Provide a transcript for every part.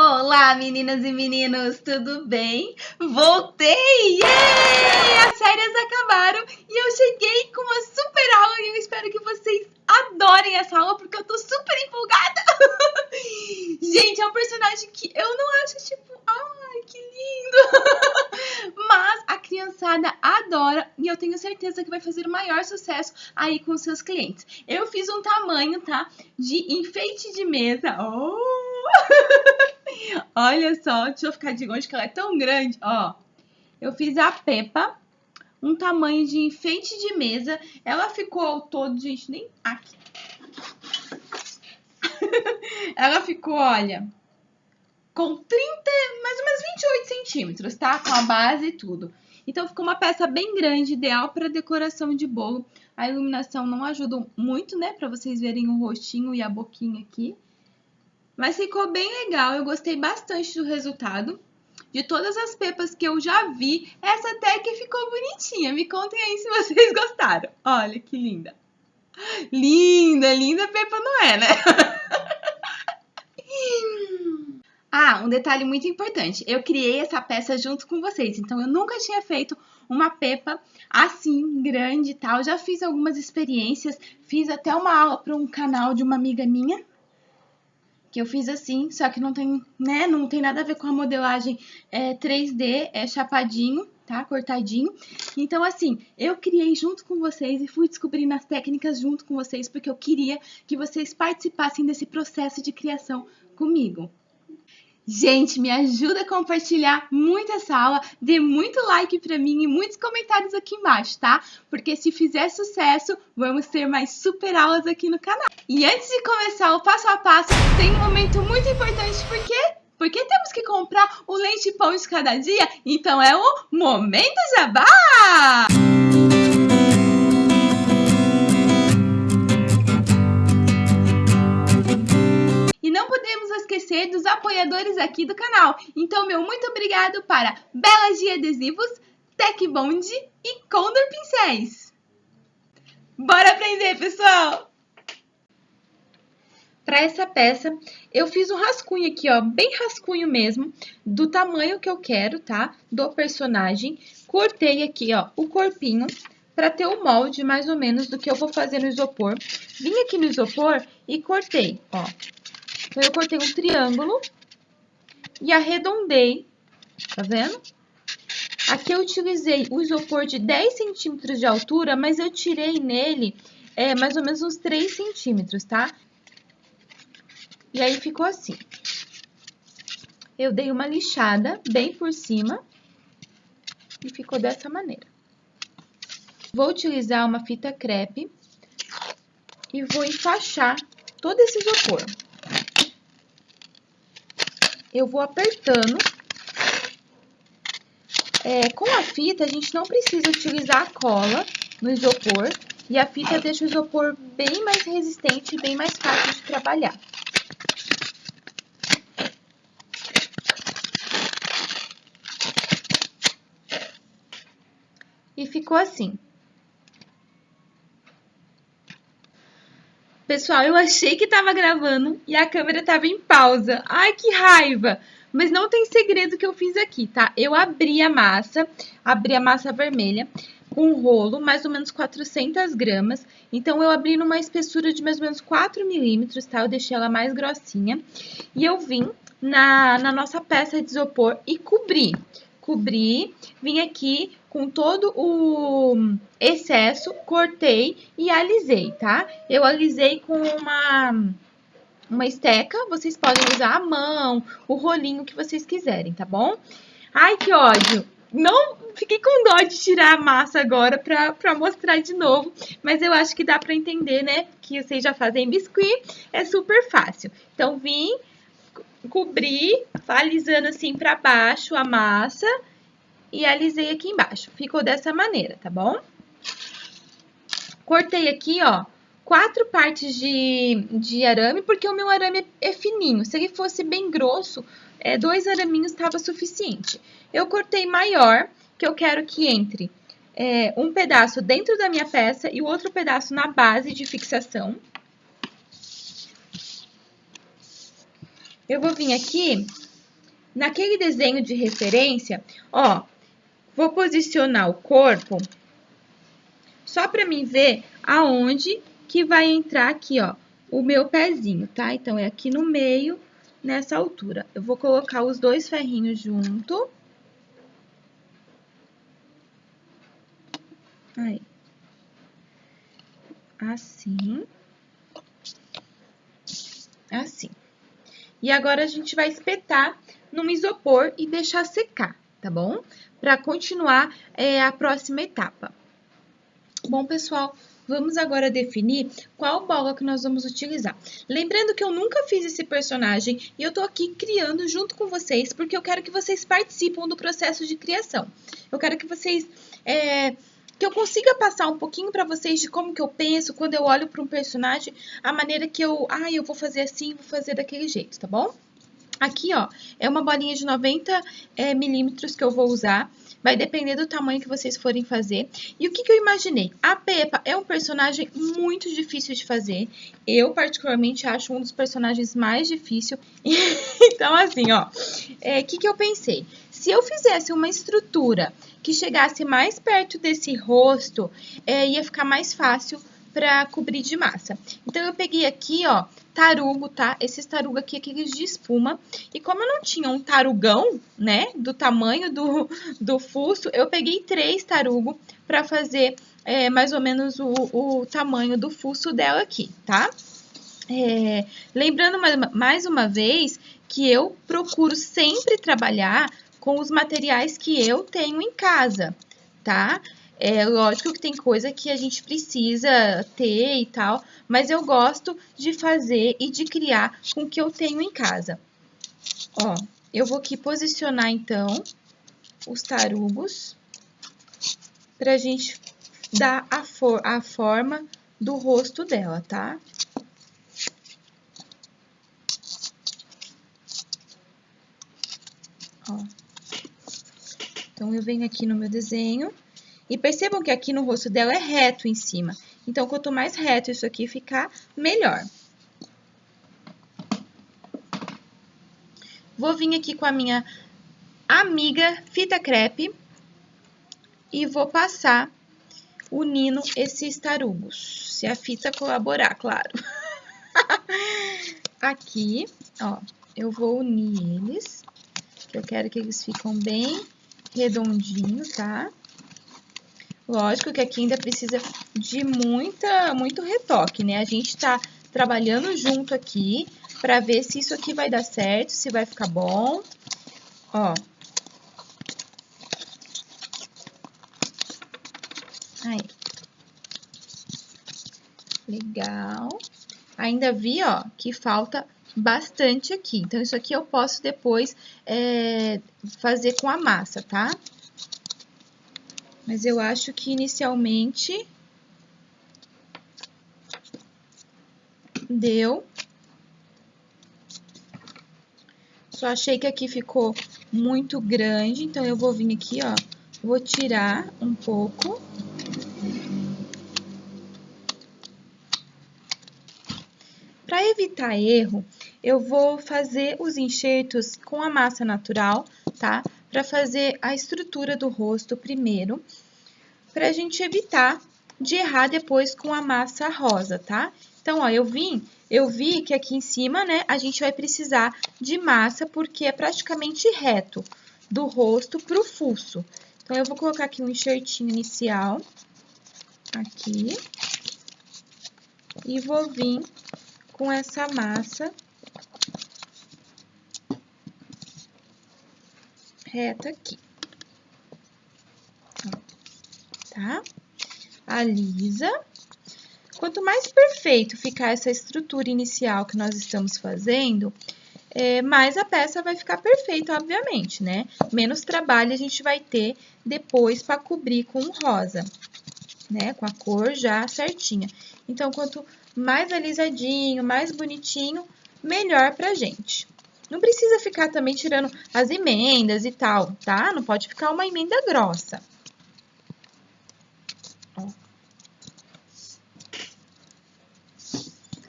Olá, meninas e meninos, tudo bem? Voltei! Yeah! As férias acabaram e eu cheguei com uma super aula e eu espero que vocês adorem essa aula porque eu tô super empolgada! Gente, é um personagem que eu não acho tipo, ai, que lindo! Mas a criançada adora e eu tenho certeza que vai fazer o maior sucesso aí com os seus clientes. Eu fiz um tamanho, tá? De enfeite de mesa. Oh! Olha só, deixa eu ficar de longe que ela é tão grande, ó. Eu fiz a Peppa, um tamanho de enfeite de mesa. Ela ficou ao todo, gente, nem aqui. Ela ficou, olha, com 30, mais ou menos 28 centímetros, tá? Com a base e tudo. Então ficou uma peça bem grande, ideal para decoração de bolo. A iluminação não ajuda muito, né? Para vocês verem o rostinho e a boquinha aqui. Mas ficou bem legal, eu gostei bastante do resultado. De todas as pepas que eu já vi, essa até que ficou bonitinha. Me contem aí se vocês gostaram. Olha que linda. Linda, linda pepa não é, né? Ah, um detalhe muito importante. Eu criei essa peça junto com vocês, então eu nunca tinha feito uma pepa assim, grande e tal. Já fiz algumas experiências, fiz até uma aula para um canal de uma amiga minha, que eu fiz assim, só que não tem, né, não tem nada a ver com a modelagem 3D, é chapadinho, tá, cortadinho. Então, assim, eu criei junto com vocês e fui descobrindo as técnicas junto com vocês, porque eu queria que vocês participassem desse processo de criação comigo. Gente, me ajuda a compartilhar muito essa aula, dê muito like pra mim e muitos comentários aqui embaixo, tá? Porque se fizer sucesso, vamos ter mais super aulas aqui no canal. E antes de começar o passo a passo, tem um momento muito importante, por quê? Porque temos que comprar o leite pão de cada dia, então é o Momento Jabá! E não podemos esquecer dos apoiadores aqui do canal. Então, meu muito obrigado para Bela de Adesivos, Tec Bond e Condor Pincéis. Bora aprender, pessoal! Para essa peça, eu fiz um rascunho aqui, ó, bem rascunho mesmo, do tamanho que eu quero, tá? Do personagem. Cortei aqui, ó, o corpinho para ter o molde mais ou menos do que eu vou fazer no isopor. Vim aqui no isopor e cortei, ó. Então, eu cortei um triângulo e arredondei, tá vendo? Aqui eu utilizei o isopor de 10 centímetros de altura, mas eu tirei nele mais ou menos uns 3 centímetros, tá? E aí ficou assim. Eu dei uma lixada bem por cima e ficou dessa maneira. Vou utilizar uma fita crepe e vou enfaixar todo esse isopor. Eu vou apertando. Com a fita, a gente não precisa utilizar a cola no isopor. E a fita deixa o isopor bem mais resistente e bem mais fácil de trabalhar. E ficou assim. Pessoal, eu achei que tava gravando e a câmera tava em pausa. Ai, que raiva! Mas não tem segredo que eu fiz aqui, tá? Eu abri a massa vermelha com um rolo, mais ou menos 400 gramas. Então, eu abri numa espessura de mais ou menos 4 milímetros, tá? Eu deixei ela mais grossinha. E eu vim na nossa peça de isopor e cobri. Vim aqui com todo o excesso, cortei e alisei, tá? Eu alisei com uma esteca, vocês podem usar a mão, o rolinho que vocês quiserem, tá bom? Ai, que ódio! Não fiquei com dó de tirar a massa agora pra mostrar de novo, mas eu acho que dá pra entender, né? Que vocês já fazem biscuit, é super fácil. Então, vim, cobri, alisando assim pra baixo a massa e alisei aqui embaixo. Ficou dessa maneira, tá bom? Cortei aqui, ó, 4 partes de arame, porque o meu arame é fininho. Se ele fosse bem grosso, 2 araminhos estava suficiente. Eu cortei maior, que eu quero que entre um pedaço dentro da minha peça e o outro pedaço na base de fixação. Eu vou vir aqui naquele desenho de referência, ó, vou posicionar o corpo só para mim ver aonde que vai entrar aqui, ó, o meu pezinho, tá? Então, é aqui no meio, nessa altura. Eu vou colocar os dois ferrinhos junto. Aí. Assim. Assim. E agora, a gente vai espetar no isopor e deixar secar, tá bom? Para continuar a próxima etapa. Bom, pessoal, vamos agora definir qual bola que nós vamos utilizar. Lembrando que eu nunca fiz esse personagem e eu tô aqui criando junto com vocês, porque eu quero que vocês participem do processo de criação. Eu quero que vocês... que eu consiga passar um pouquinho para vocês de como que eu penso quando eu olho para um personagem, a maneira que eu vou fazer assim, vou fazer daquele jeito, tá bom? Aqui, ó, é uma bolinha de 90 milímetros que eu vou usar. Vai depender do tamanho que vocês forem fazer. E o que que eu imaginei? A Peppa é um personagem muito difícil de fazer. Eu, particularmente, acho um dos personagens mais difíceis. Então, assim, ó, o que que eu pensei? Se eu fizesse uma estrutura que chegasse mais perto desse rosto, ia ficar mais fácil para cobrir de massa. Então, eu peguei aqui, ó, tarugo, tá? Esses tarugo aqui, aqueles de espuma. E como eu não tinha um tarugão, né, do tamanho do fusto, eu peguei 3 tarugo para fazer mais ou menos o tamanho do fusto dela aqui, tá? Lembrando mais uma vez que eu procuro sempre trabalhar com os materiais que eu tenho em casa, tá? Lógico que tem coisa que a gente precisa ter e tal, mas eu gosto de fazer e de criar com o que eu tenho em casa. Ó, eu vou aqui posicionar, então, os tarugos pra gente dar a forma do rosto dela, tá? Ó. Então, eu venho aqui no meu desenho e percebam que aqui no rosto dela é reto em cima. Então, quanto mais reto isso aqui ficar, melhor. Vou vir aqui com a minha amiga fita crepe e vou passar unindo esses tarugos, se a fita colaborar, claro. Aqui, ó, eu vou unir eles, que eu quero que eles fiquem bem redondinhos, tá? Lógico que aqui ainda precisa de muito retoque, né? A gente tá trabalhando junto aqui pra ver se isso aqui vai dar certo, se vai ficar bom. Ó. Aí. Legal. Ainda vi, ó, que falta bastante aqui. Então, isso aqui eu posso depois fazer com a massa, tá? Mas eu acho que inicialmente deu. Só achei que aqui ficou muito grande, então eu vou vir aqui, ó, vou tirar um pouco. Para evitar erro, eu vou fazer os enxertos com a massa natural, tá? Para fazer a estrutura do rosto primeiro, para a gente evitar de errar depois com a massa rosa, tá? Então, ó, eu vi que aqui em cima, né, a gente vai precisar de massa, porque é praticamente reto do rosto pro fuço. Então, eu vou colocar aqui um enxertinho inicial, aqui, e vou vir com essa massa reta aqui, tá? Alisa. Quanto mais perfeito ficar essa estrutura inicial que nós estamos fazendo, mais a peça vai ficar perfeita, obviamente, né? Menos trabalho a gente vai ter depois para cobrir com o rosa, né? Com a cor já certinha. Então, quanto mais alisadinho, mais bonitinho, melhor pra gente. Não precisa ficar também tirando as emendas e tal, tá? Não pode ficar uma emenda grossa. Ó.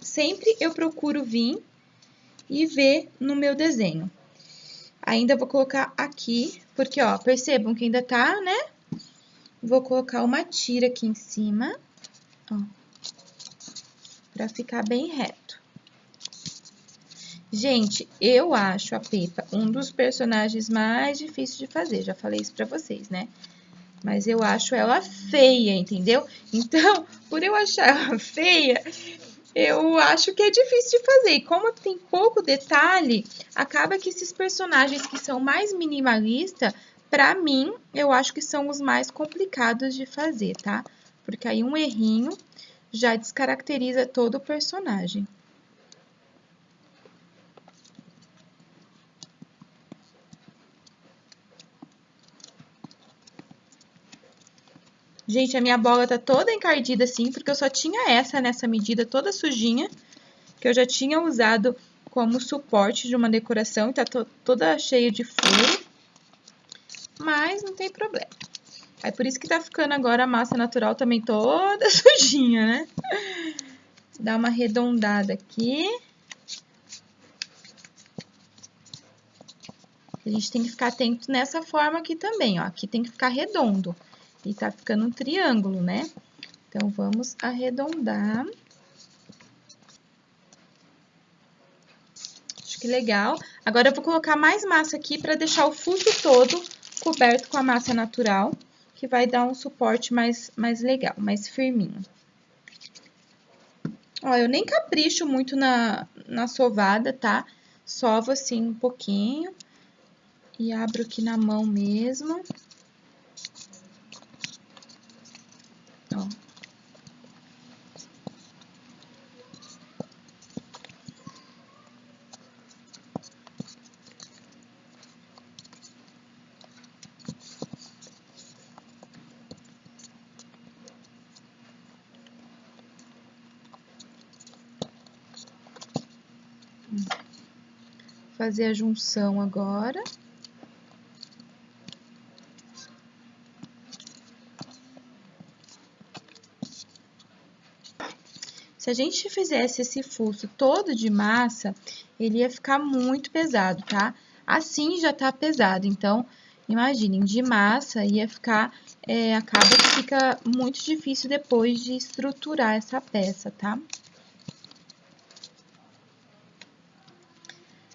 Sempre eu procuro vir e ver no meu desenho. Ainda vou colocar aqui, porque, ó, percebam que ainda tá, né? Vou colocar uma tira aqui em cima, ó, pra ficar bem reto. Gente, eu acho a Pepa um dos personagens mais difíceis de fazer, já falei isso pra vocês, né? Mas eu acho ela feia, entendeu? Então, por eu achar ela feia, eu acho que é difícil de fazer. E como tem pouco detalhe, acaba que esses personagens que são mais minimalistas, pra mim, eu acho que são os mais complicados de fazer, tá? Porque aí um errinho já descaracteriza todo o personagem. Gente, a minha bola tá toda encardida assim, porque eu só tinha essa nessa medida toda sujinha, que eu já tinha usado como suporte de uma decoração e tá toda cheia de furo. Mas não tem problema. É por isso que tá ficando agora a massa natural também toda sujinha, né? Dá uma arredondada aqui. A gente tem que ficar atento nessa forma aqui também, ó. Aqui tem que ficar redondo. E tá ficando um triângulo, né? Então, vamos arredondar. Acho que legal. Agora, eu vou colocar mais massa aqui pra deixar o fuso todo coberto com a massa natural, que vai dar um suporte mais legal, mais firminho. Ó, eu nem capricho muito na sovada, tá? Sovo assim um pouquinho e abro aqui na mão mesmo. Ó. Fazer a junção agora. Se a gente fizesse esse fuso todo de massa, ele ia ficar muito pesado, tá? Assim já tá pesado, então, imaginem, de massa ia ficar, acaba que fica muito difícil depois de estruturar essa peça, tá?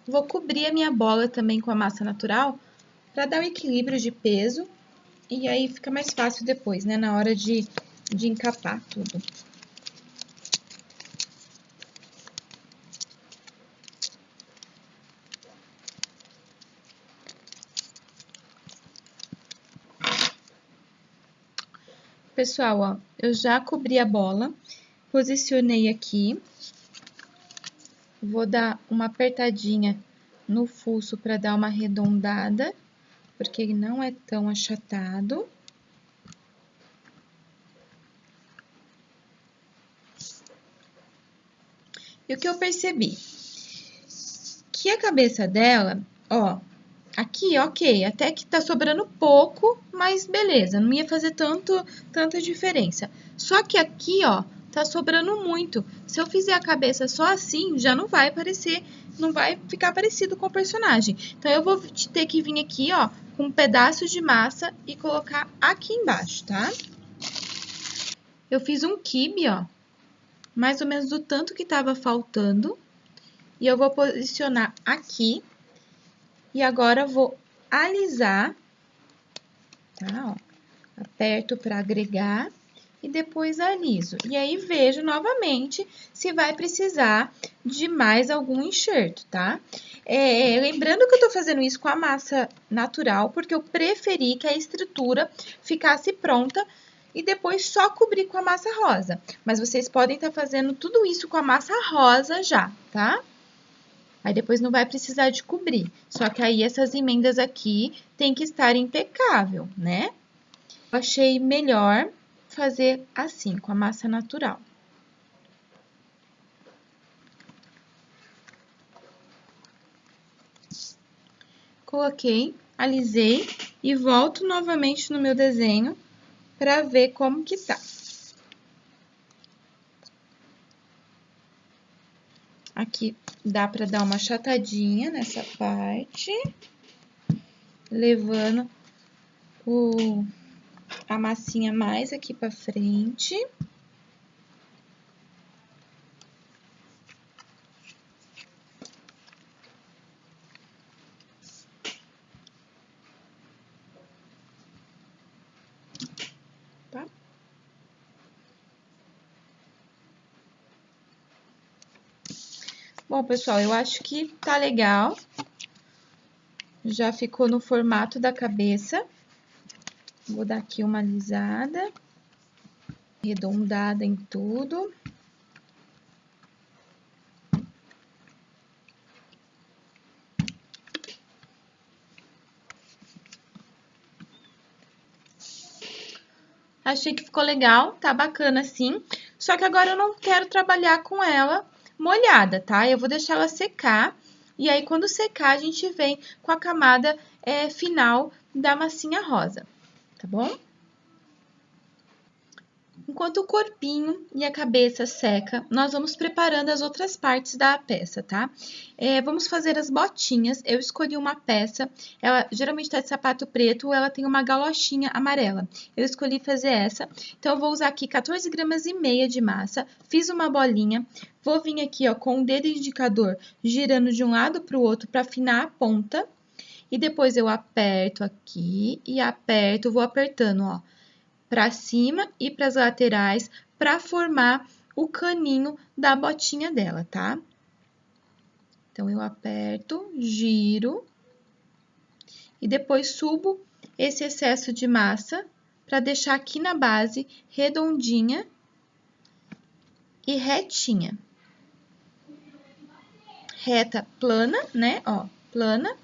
Vou cobrir a minha bola também com a massa natural, para dar um equilíbrio de peso, e aí fica mais fácil depois, né, na hora de encapar tudo. Pessoal, ó, eu já cobri a bola, posicionei aqui, vou dar uma apertadinha no fuso para dar uma arredondada, porque ele não é tão achatado. E o que eu percebi? Que a cabeça dela, ó, aqui, ok, até que tá sobrando pouco, mas beleza, não ia fazer tanta diferença. Só que aqui, ó, tá sobrando muito. Se eu fizer a cabeça só assim, já não vai parecer, não vai ficar parecido com o personagem. Então, eu vou ter que vir aqui, ó, com um pedaço de massa e colocar aqui embaixo, tá? Eu fiz um quibe, ó, mais ou menos do tanto que tava faltando. E eu vou posicionar aqui. E agora, vou alisar, tá? Ó, aperto para agregar e depois aliso. E aí, vejo novamente se vai precisar de mais algum enxerto, tá? Lembrando que eu tô fazendo isso com a massa natural, porque eu preferi que a estrutura ficasse pronta e depois só cobrir com a massa rosa. Mas vocês podem estar fazendo tudo isso com a massa rosa já, tá? Aí, depois não vai precisar de cobrir. Só que aí, essas emendas aqui tem que estar impecável, né? Eu achei melhor fazer assim, com a massa natural. Coloquei, alisei e volto novamente no meu desenho para ver como que tá. Aqui dá para dar uma achatadinha nessa parte. levando a massinha mais aqui pra frente. Tá? Bom, pessoal, eu acho que tá legal. Já ficou no formato da cabeça. Vou dar aqui uma alisada, arredondada em tudo. Achei que ficou legal, tá bacana assim. Só que agora eu não quero trabalhar com ela molhada, tá? Eu vou deixar ela secar. E aí, quando secar, a gente vem com a camada final da massinha rosa, tá bom? Enquanto o corpinho e a cabeça seca, nós vamos preparando as outras partes da peça, tá? Vamos fazer as botinhas. Eu escolhi uma peça, ela geralmente tá de sapato preto, ela tem uma galochinha amarela. Eu escolhi fazer essa, então eu vou usar aqui 14 gramas e meia de massa, fiz uma bolinha, vou vir aqui, ó, com o dedo indicador girando de um lado para o outro para afinar a ponta. E depois eu aperto aqui e aperto, vou apertando, ó, para cima e para as laterais para formar o caninho da botinha dela, tá? Então, eu aperto, giro e depois subo esse excesso de massa para deixar aqui na base redondinha e retinha. Reta plana, né? Ó, plana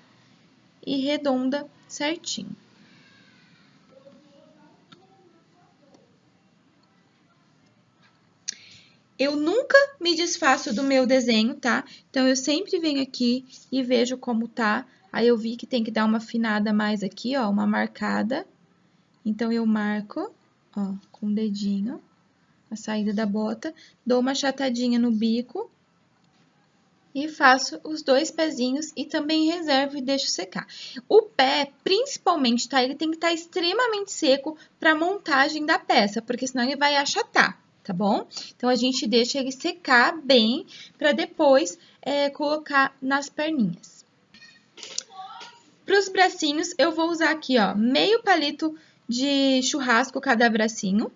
e redonda certinho. Eu nunca me desfaço do meu desenho, tá? Então, eu sempre venho aqui e vejo como tá. Aí, eu vi que tem que dar uma afinada mais aqui, ó, uma marcada. Então, eu marco, ó, com o dedinho, a saída da bota, dou uma achatadinha no bico e faço os dois pezinhos e também reservo e deixo secar. O pé, principalmente, tá? Ele tem que estar extremamente seco para montagem da peça, porque senão ele vai achatar. Tá bom? Então, a gente deixa ele secar bem para depois colocar nas perninhas. Para os bracinhos, eu vou usar aqui, ó, meio palito de churrasco cada bracinho.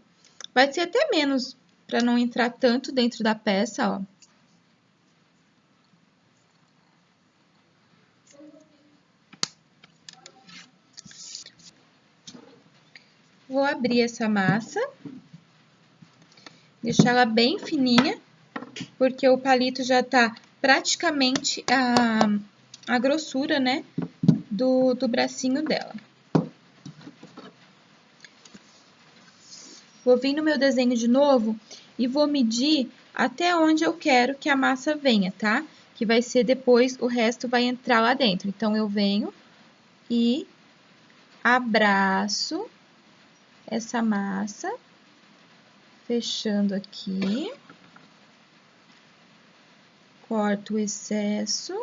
Vai ser até menos, para não entrar tanto dentro da peça, ó. Vou abrir essa massa, deixar ela bem fininha, porque o palito já tá praticamente a grossura, né, do bracinho dela. Vou vir no meu desenho de novo e vou medir até onde eu quero que a massa venha, tá? Que vai ser depois, o resto vai entrar lá dentro. Então, eu venho e abraço essa massa, fechando aqui. Corto o excesso.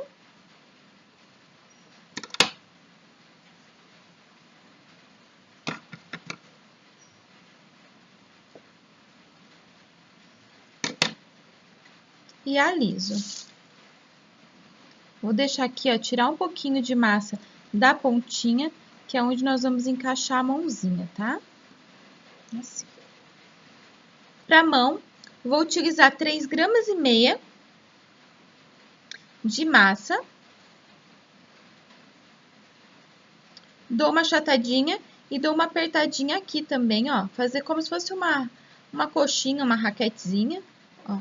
E aliso. Vou deixar aqui, ó, tirar um pouquinho de massa da pontinha, que é onde nós vamos encaixar a mãozinha, tá? Assim. Para mão, vou utilizar 3 gramas e meia de massa. Dou uma achatadinha e dou uma apertadinha aqui também, ó. Fazer como se fosse uma coxinha, uma raquetezinha, ó.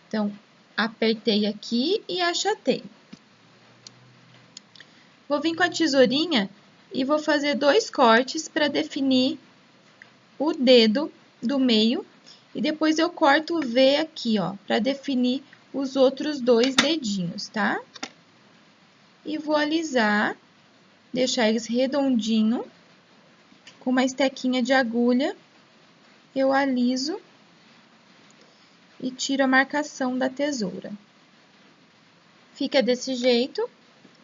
Então, apertei aqui e achatei. Vou vir com a tesourinha e vou fazer 2 cortes para definir o dedo do meio. E depois eu corto o V aqui, ó, para definir os outros 2 dedinhos, tá? E vou alisar, deixar eles redondinho. Com uma estequinha de agulha, eu aliso e tiro a marcação da tesoura. Fica desse jeito.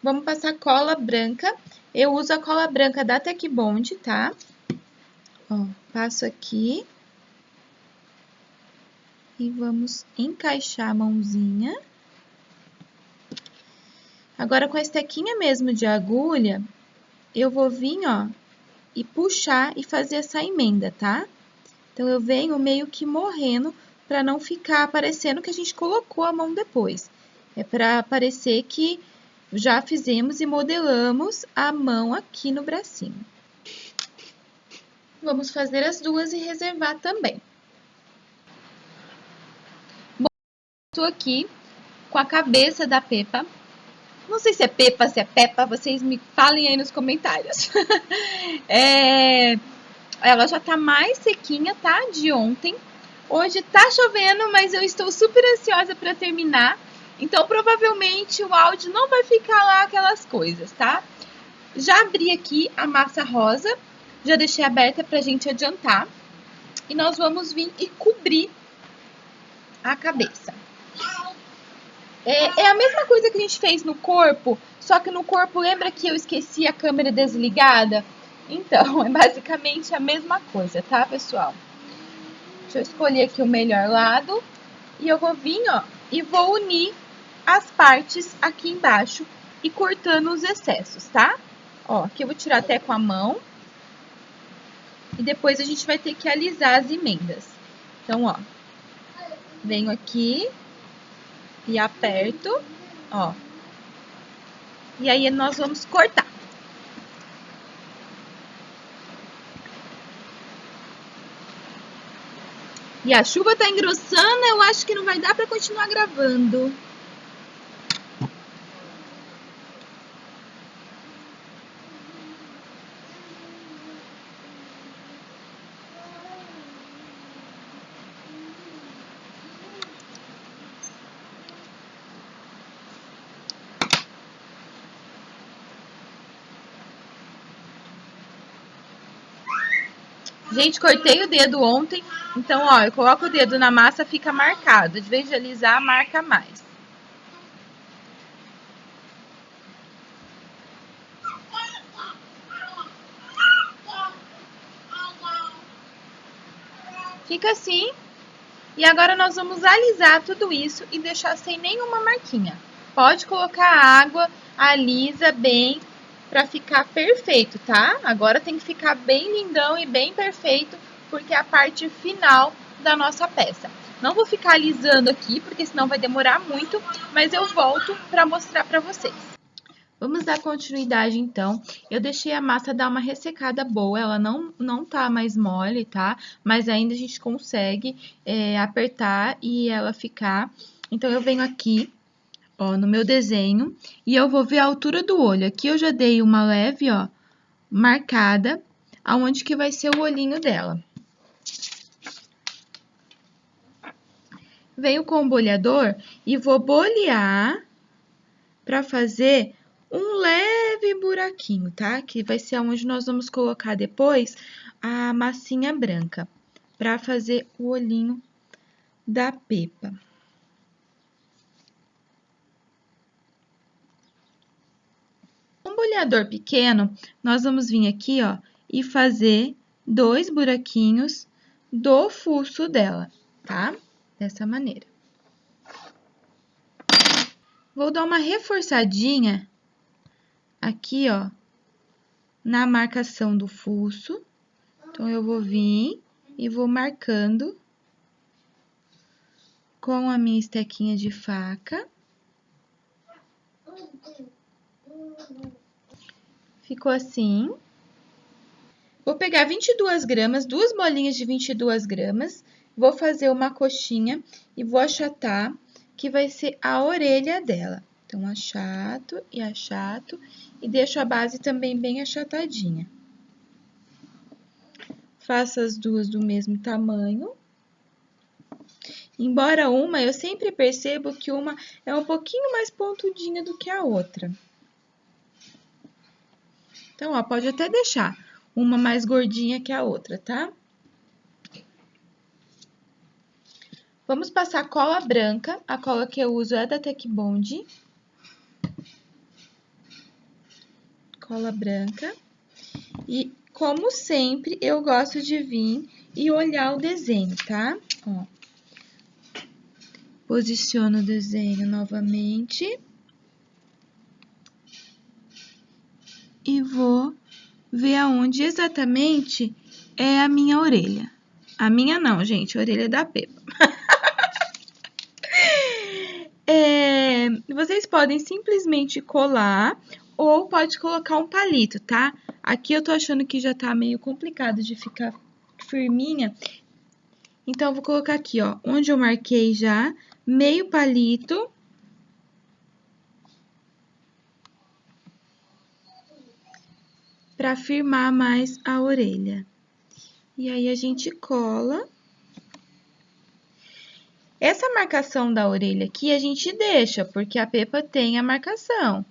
Vamos passar cola branca. Eu uso a cola branca da Tec Bond, tá? Ó, passo aqui. E vamos encaixar a mãozinha. Agora, com a estequinha mesmo de agulha, eu vou vir, ó, e puxar e fazer essa emenda, tá? Então, eu venho meio que morrendo para não ficar parecendo que a gente colocou a mão depois. É para parecer que já fizemos e modelamos a mão aqui no bracinho. Vamos fazer as duas e reservar também. Bom, estou aqui com a cabeça da Peppa. Não sei se é Peppa, se é Peppa, vocês me falem aí nos comentários. Ela já tá mais sequinha, tá? De ontem. Hoje tá chovendo, mas eu estou super ansiosa para terminar. Então, provavelmente, o áudio não vai ficar lá aquelas coisas, tá? Já abri aqui a massa rosa. Já deixei aberta pra gente adiantar. E nós vamos vir e cobrir a cabeça. É a mesma coisa que a gente fez no corpo, só que no corpo, lembra que eu esqueci a câmera desligada? Então, é basicamente a mesma coisa, tá, pessoal? Deixa eu escolher aqui o melhor lado. E eu vou vir, ó, e vou unir as partes aqui embaixo e cortando os excessos, tá? Ó, aqui eu vou tirar até com a mão. E depois a gente vai ter que alisar as emendas. Então, ó, venho aqui e aperto, ó. E aí nós vamos cortar. E a chuva tá engrossando, eu acho que não vai dar pra continuar gravando. Gente, cortei o dedo ontem, então, ó, eu coloco o dedo na massa, fica marcado. De vez de alisar, marca mais. Fica assim. E agora nós vamos alisar tudo isso e deixar sem nenhuma marquinha. Pode colocar água, alisa bem para ficar perfeito, tá? Agora tem que ficar bem lindão e bem perfeito, porque é a parte final da nossa peça. Não vou ficar alisando aqui, porque senão vai demorar muito, mas eu volto para mostrar para vocês. Vamos dar continuidade, então. Eu deixei a massa dar uma ressecada boa, ela não tá mais mole, tá? Mas ainda a gente consegue apertar e ela ficar. Então, eu venho aqui, ó, no meu desenho, e eu vou ver a altura do olho. Aqui eu já dei uma leve, ó, marcada, aonde que vai ser o olhinho dela. Venho com o boleador e vou bolear para fazer um leve buraquinho, tá? Que vai ser onde nós vamos colocar depois a massinha branca, para fazer o olhinho da Peppa. Com um boleador pequeno, nós vamos vir aqui, ó, e fazer 2 buraquinhos do fuço dela, tá? Dessa maneira. Vou dar uma reforçadinha aqui, ó, na marcação do fuço. Então, eu vou vir e vou marcando com a minha estequinha de faca. Ficou assim. Vou pegar 22 gramas, 2 bolinhas de 22 gramas. Vou fazer uma coxinha e vou achatar, que vai ser a orelha dela. Então, achato e deixo a base também bem achatadinha. Faço as duas do mesmo tamanho. Embora eu sempre percebo que uma é um pouquinho mais pontudinha do que a outra. Então, ó, pode até deixar uma mais gordinha que a outra, tá? Vamos passar cola branca. A cola que eu uso é da Tec Bond. cola branca. E, como sempre, eu gosto de vir e olhar o desenho, tá? Ó. Posiciono o desenho novamente. E vou ver aonde exatamente é a minha orelha. A minha não, gente, a orelha da Peppa. Vocês podem simplesmente colar ou pode colocar um palito, tá? Aqui eu tô achando que já tá meio complicado de ficar firminha. Então, eu vou colocar aqui, ó, onde eu marquei já, meio palito. Pra firmar mais a orelha. E aí, a gente cola. Essa marcação da orelha aqui, a gente deixa, porque a Peppa tem a marcação.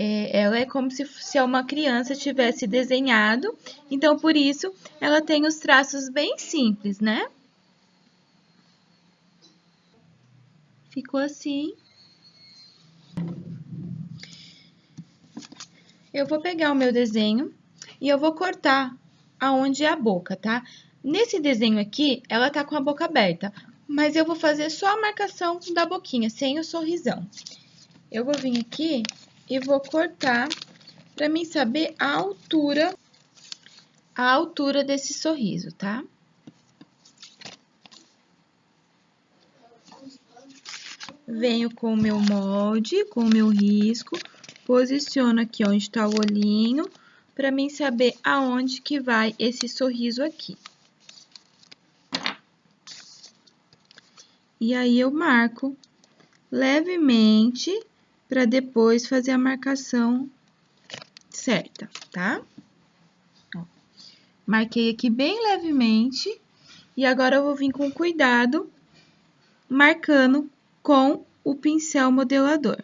Ela é como se uma criança tivesse desenhado, então, por isso, ela tem os traços bem simples, né? Ficou assim. Eu vou pegar o meu desenho e eu vou cortar aonde é a boca, tá? Nesse desenho aqui, ela tá com a boca aberta, mas eu vou fazer só a marcação da boquinha, sem o sorrisão. Eu vou vir aqui e vou cortar pra mim saber a altura desse sorriso, tá? Venho com o meu molde, com o meu risco, posiciono aqui onde está o olhinho, para mim saber aonde que vai esse sorriso aqui. E aí, eu marco levemente, para depois fazer a marcação certa, tá? Ó, marquei aqui bem levemente, e agora eu vou vir com cuidado, marcando com o pincel modelador.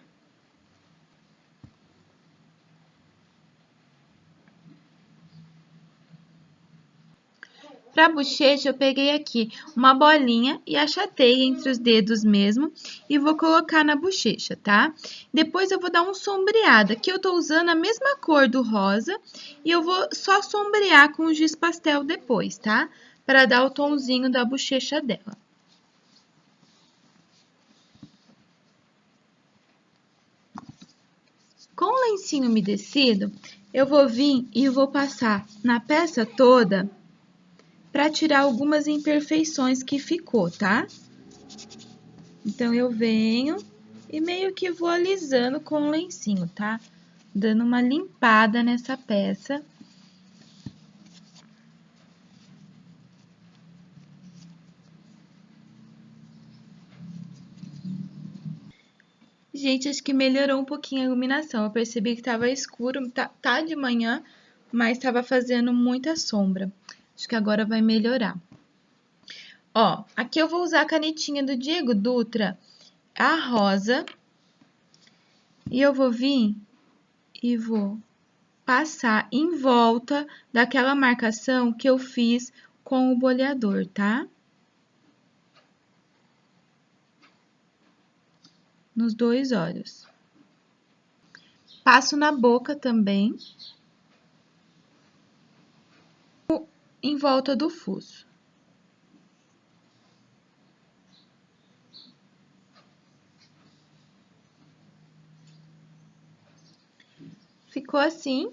Para a bochecha, eu peguei aqui uma bolinha e achatei entre os dedos mesmo e vou colocar na bochecha, tá? Depois eu vou dar um sombreado. Aqui eu tô usando a mesma cor do rosa e eu vou só sombrear com o giz pastel depois, tá? Para dar o tomzinho da bochecha dela. Com o lencinho umedecido, eu vou vir e vou passar na peça toda para tirar algumas imperfeições que ficou, tá? Então, eu venho e meio que vou alisando com o lencinho, tá? Dando uma limpada nessa peça. Gente, acho que melhorou um pouquinho a iluminação. Eu percebi que tava escuro, tá de manhã, mas tava fazendo muita sombra. Acho que agora vai melhorar. Ó, aqui eu vou usar a canetinha do Diego Dutra, a rosa. E eu vou vir e vou passar em volta daquela marcação que eu fiz com o boleador, tá? Nos dois olhos. Passo na boca também. Em volta do fuso. Ficou assim.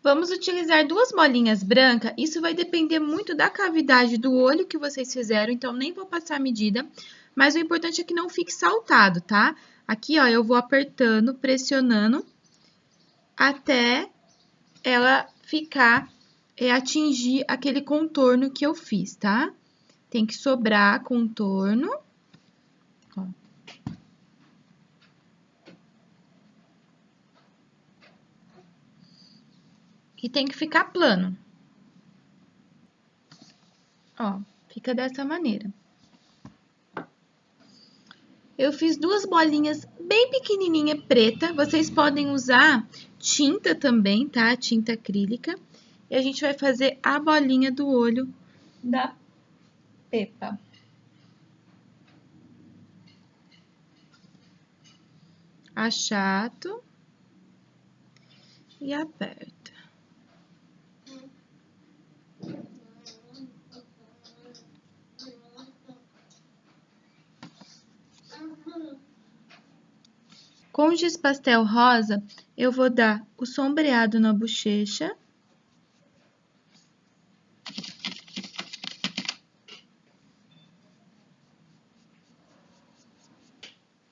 Vamos utilizar duas bolinhas brancas. Isso vai depender muito da cavidade do olho que vocês fizeram, então nem vou passar a medida. Mas o importante é que não fique saltado, tá? Aqui, ó, eu vou apertando, pressionando, até ela ficar, atingir aquele contorno que eu fiz, tá? Tem que sobrar contorno. Ó. E tem que ficar plano. Ó, fica dessa maneira. Eu fiz duas bolinhas bem pequenininha preta. Vocês podem usar tinta também, tá? Tinta acrílica. E a gente vai fazer a bolinha do olho da Peppa. achato e aperta. Com giz pastel rosa, eu vou dar o sombreado na bochecha.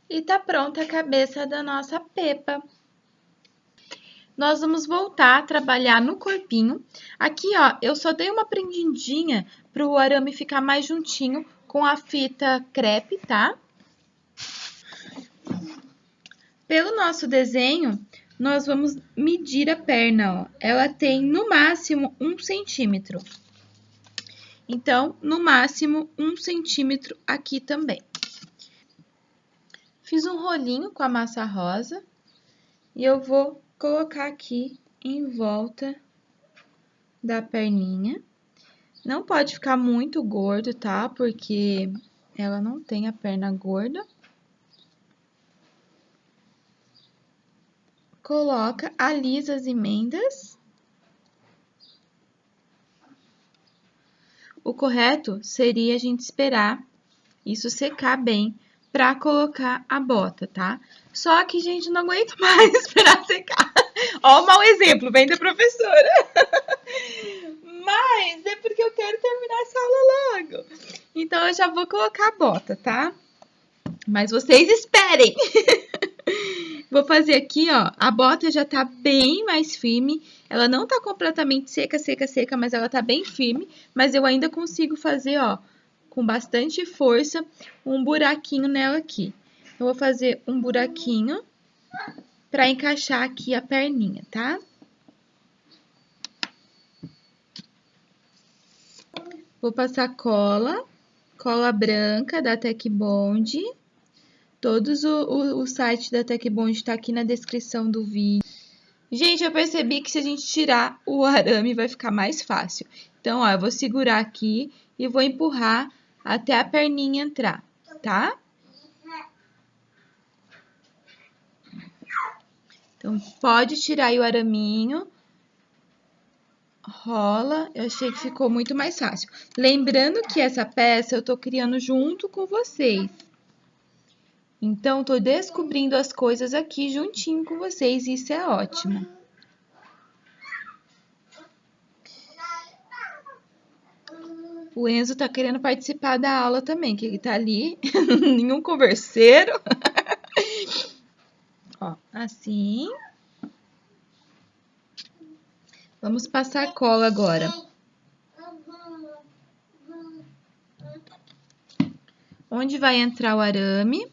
E tá pronta a cabeça da nossa Pepa. Nós vamos voltar a trabalhar no corpinho. Aqui, ó, eu só dei uma prendidinha para o arame ficar mais juntinho com a fita crepe, tá? Pelo nosso desenho, nós vamos medir a perna, ó. Ela tem no máximo 1 centímetro. Então, no máximo 1 centímetro aqui também. Fiz um rolinho com a massa rosa e eu vou colocar aqui em volta da perninha. Não pode ficar muito gordo, tá? Porque ela não tem a perna gorda. Coloca, alisa as emendas. O correto seria a gente esperar isso secar bem para colocar a bota, tá? Só que, gente, não aguento mais esperar secar. Ó, o mau exemplo, vem da professora. Mas é porque eu quero terminar essa aula logo. Então, eu já vou colocar a bota, tá? Mas vocês esperem. Vou fazer aqui, ó, a bota já tá bem mais firme. Ela não tá completamente seca, mas ela tá bem firme. Mas eu ainda consigo fazer, ó, com bastante força, um buraquinho nela aqui. Eu vou fazer um buraquinho pra encaixar aqui a perninha, tá? Vou passar cola branca da Tec Bond. Todos o site da Tec Bond tá aqui na descrição do vídeo. Gente, eu percebi que se a gente tirar o arame vai ficar mais fácil. Então, ó, eu vou segurar aqui e vou empurrar até a perninha entrar, tá? Então, pode tirar aí o araminho. Rola, eu achei que ficou muito mais fácil. Lembrando que essa peça eu tô criando junto com vocês. Então, tô descobrindo as coisas aqui juntinho com vocês e isso é ótimo. O Enzo tá querendo participar da aula também, que ele tá ali, nenhum converseiro. Ó, assim. Vamos passar cola agora. Onde vai entrar o arame.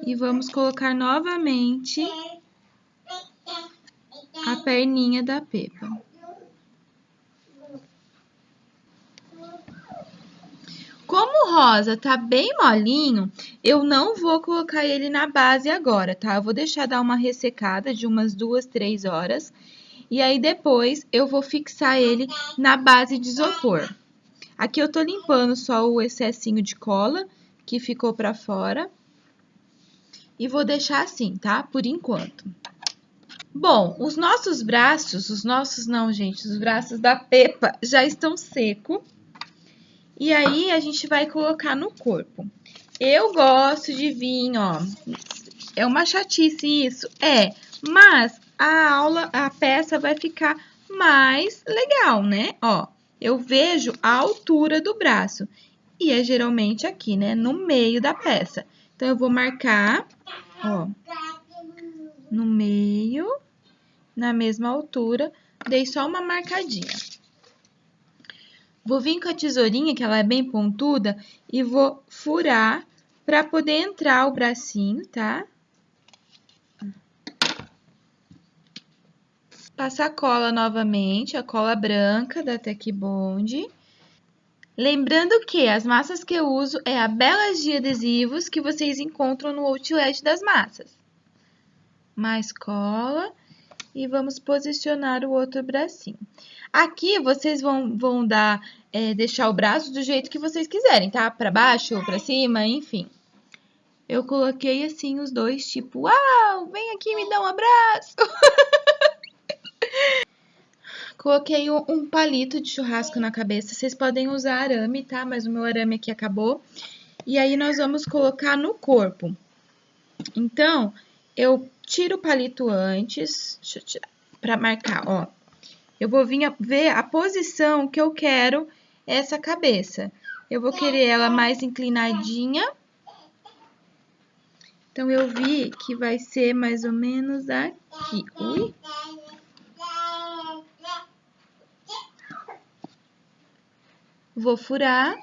E vamos colocar novamente a perninha da Pepa. Como o rosa tá bem molinho, eu não vou colocar ele na base agora, tá? Eu vou deixar dar uma ressecada de umas 2, 3 horas. E aí, depois, eu vou fixar ele na base de isopor. Aqui eu tô limpando só o excessinho de cola que ficou pra fora. E vou deixar assim, tá? Por enquanto. Bom, os nossos braços, os braços da Pepa já estão secos. E aí, a gente vai colocar no corpo. Eu gosto de vir, ó, é uma chatice isso, mas a peça vai ficar mais legal, né? Ó, eu vejo a altura do braço e é geralmente aqui, né, no meio da peça. Então, eu vou marcar, ó, no meio, na mesma altura, dei só uma marcadinha. Vou vir com a tesourinha, que ela é bem pontuda, e vou furar para poder entrar o bracinho, tá? Passar cola novamente, a cola branca da Tec Bond. Lembrando que as massas que eu uso é a Belas de Adesivos, que vocês encontram no Outlet das Massas. Mais cola e vamos posicionar o outro bracinho. Aqui, vocês vão deixar o braço do jeito que vocês quiserem, tá? Para baixo ou para cima, enfim. Eu coloquei assim os dois, tipo, uau, vem aqui me dá um abraço. Coloquei um palito de churrasco na cabeça. Vocês podem usar arame, tá? Mas o meu arame aqui acabou. E aí nós vamos colocar no corpo. Então, eu tiro o palito antes, deixa eu tirar, pra marcar, ó. Eu vou vir ver a posição que eu quero essa cabeça. Eu vou querer ela mais inclinadinha. Então, eu vi que vai ser mais ou menos aqui. Ui. Vou furar.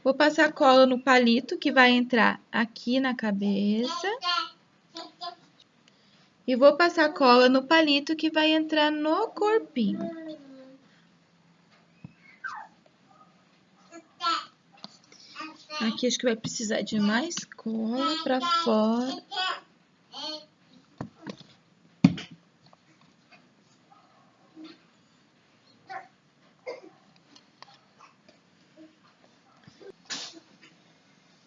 Vou passar cola no palito que vai entrar aqui na cabeça. E vou passar cola no palito que vai entrar no corpinho. Aqui acho que vai precisar de mais cola pra fora.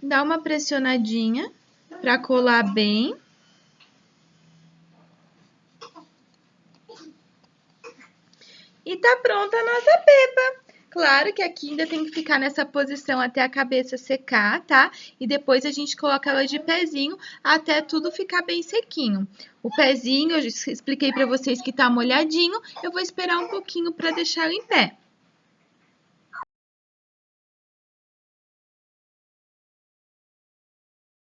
Dá uma pressionadinha pra colar bem. E tá pronta a nossa pepa. Claro que aqui ainda tem que ficar nessa posição até a cabeça secar, tá? E depois a gente coloca ela de pezinho até tudo ficar bem sequinho. O pezinho, eu expliquei pra vocês que tá molhadinho, eu vou esperar um pouquinho pra deixar em pé.